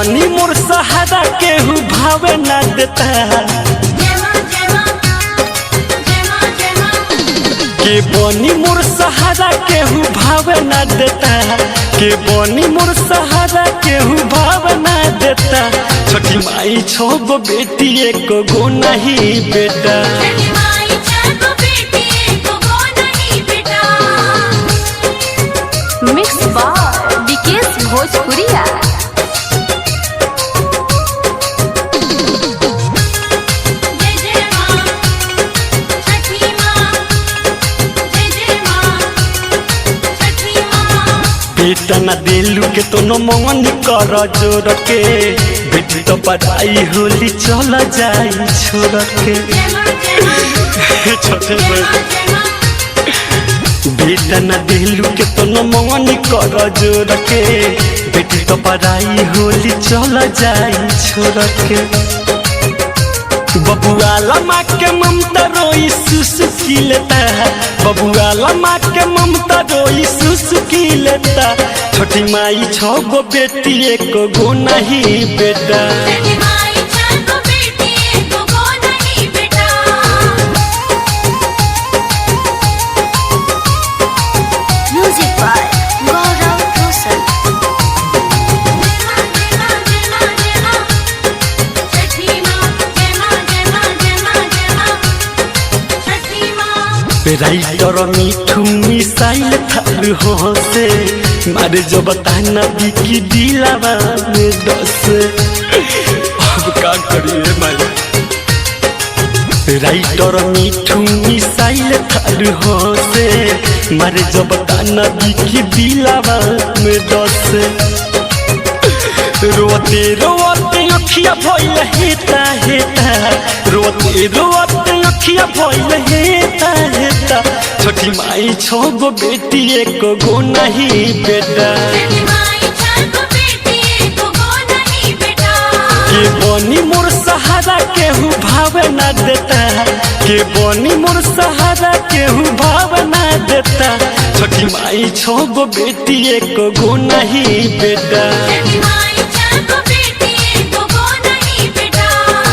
बनी मोर सहारा केहू भावे ना देता के बनी मोर सहारा केहू भावे ना देता के बनी मोर सहारा केहू भावे ना देता छठी माई 6 गो बेटी 1 गो नहीं बेटा मिक्स बाय विकेश भोजपुरिया। बेटा न दिलू के तो न मन कर जोर के बेटी तो पढ़ाई होली चल जाई छोड़ के छोटे बेटा न दिलू के तो न मन कर जोर के बेटी तो पढ़ाई होली चल जाई छोड़ के बबुआ लमा के ममता रोई सुसुकी लेता बबुआ लमा के ममता रोई सुसुकी लेता छोटी माई 6 गो बेटी 1 गो नहीं बेटा music by Gaurav Roshan. Writer मिठू मिसाइल थार हंसे मारे जो बताना बिकी दिलावा में दस अब का करिए मारे राइटर मिठू मिसाइल थार हंसे मारे जो बताना बिकी दिलावा में 10 रोते रोते अखिया भइल हेता हेता रोते रोते अखिया भइल हेता हेता छोटी माई 6 गो बेटी 1 गो नहीं बेटा के बनी मोर सहारा केहू भावे ना देता के बनी मोर सहारा केहू भावे ना देता छोटी माई 6 गो बेटी 1 गो नहीं बेटा।